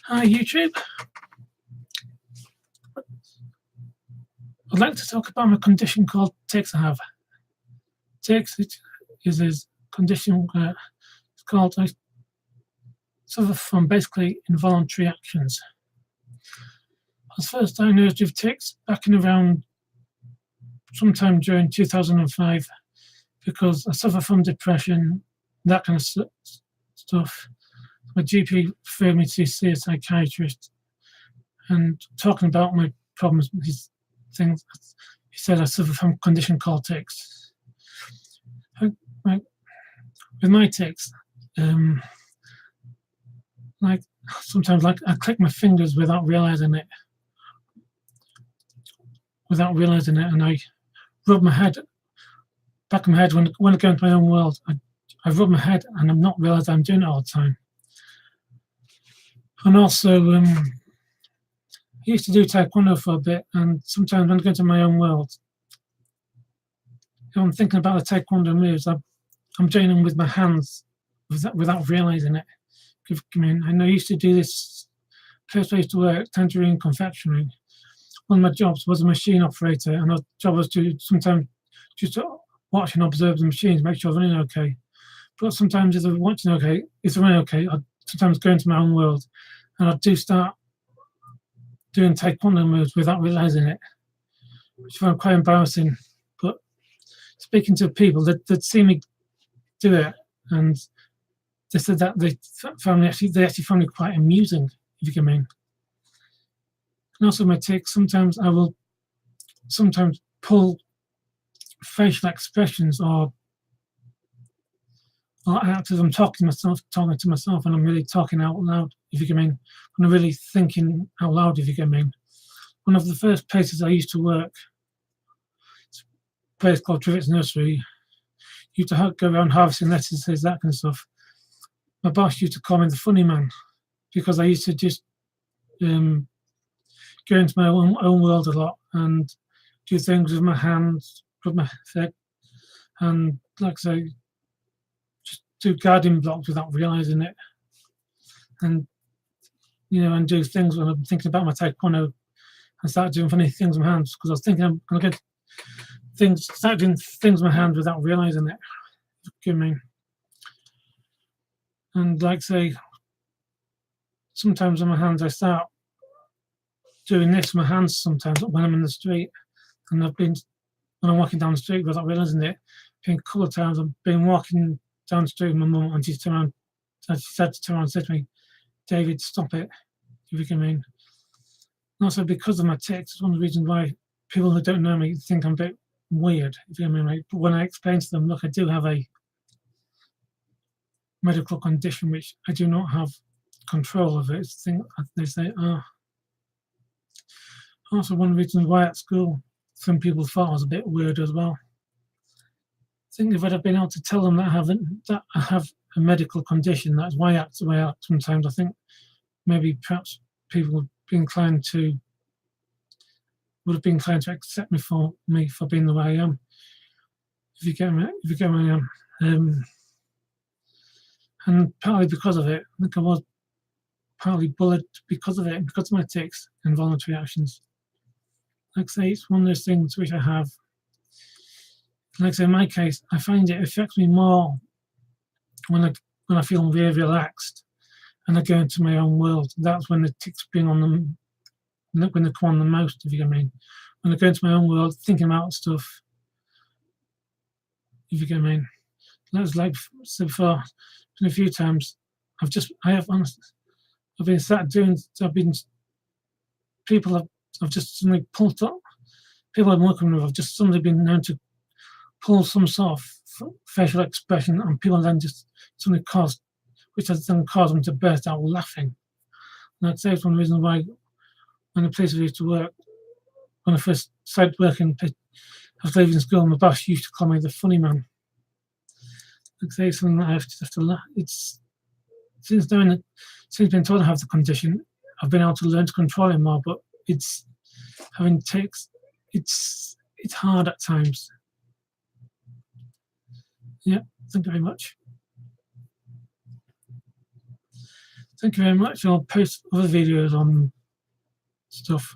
Hi YouTube. I'd like to talk about a condition called tics I have. Tics is a condition where it's called I suffer from basically involuntary actions. I was first diagnosed with tics back in around sometime during 2005 because I suffer from depression, that kind of stuff. My GP referred me to see a psychiatrist, and talking about my problems, his things, he said I suffer from a condition called tics. With my tics, like sometimes, like I click my fingers without realizing it, and I rub my head, back of my head when I go into my own world. I rub my head, and I'm not realizing I'm doing it all the time. And also, I used to do taekwondo for a bit, and sometimes when I go into my own world, I'm thinking about the taekwondo moves. I'm doing them with my hands without realizing it. I know I used to do this. First place to work, Tangerine Confectionery. One of my jobs was a machine operator, and our job was to sometimes just to watch and observe the machines, make sure they're running okay. But sometimes if they're watching okay, if they're running okay, I'd sometimes go into my own world, and I do start doing taekwondo moves without realizing it, which I found quite embarrassing. But speaking to people that see me do it, and they said that they actually found it quite amusing, if you can mean. And also my tics, sometimes I will pull facial expressions or act as I'm talking to myself, and I'm really talking out loud, if you can mean. And I'm really thinking out loud, if you can mean. One of the first places I used to work, it's a place called Trivets Nursery, used to go around harvesting lettuces, that kind of stuff. My boss used to call me the funny man because I used to just go into my own world a lot and do things with my hands, rub my head, and like I say, just do garden blocks without realizing it, and and do things when I'm thinking about my taekwondo, and start doing funny things with my hands because I was thinking I'm gonna get start doing things with my hands without realizing it. You know what I mean? And like say, sometimes on my hands I start doing this with my hands sometimes when I'm in the street, and when I'm walking down the street without realizing it. A couple of times I've been walking down the street with my mum, and she said to turn around and said to me, "David, stop it," if you can mean. And also because of my tics, it's one of the reasons why people who don't know me think I'm a bit weird, if you know what I mean. But when I explain to them, look, I do have a medical condition which I do not have control of it, they say, Also, one of the reasons why at school some people thought I was a bit weird as well. I think if I'd have been able to tell them that I have a medical condition, that's why I act the way I act sometimes, I think maybe perhaps people would have been inclined to accept me for being the way I am. If you get me, I am. And partly because of it, I think I was partly bullied because of it, because of my tics and involuntary actions. Like I say, it's one of those things which I have. Like I say, in my case, I find it affects me more when I feel really relaxed and I go into my own world. That's when the tics bring on them, when they come on the most, if you get me. When I go into my own world, thinking about stuff, if you get me. That was like I said before, a few times. I've just suddenly pulled up. People I'm working with have just suddenly been known to pull some sort of facial expression, and people then just suddenly which has then caused them to burst out laughing. And I'd say it's one reason why, when the place I used to work, when I first started working, I was leaving school, my boss used to call me the funny man. I'd say something that I have to laugh. Since being told I have the condition, I've been able to learn to control it more, but it's having tics. It's hard at times. Yeah, thank you very much. Thank you very much. I'll post other videos on stuff.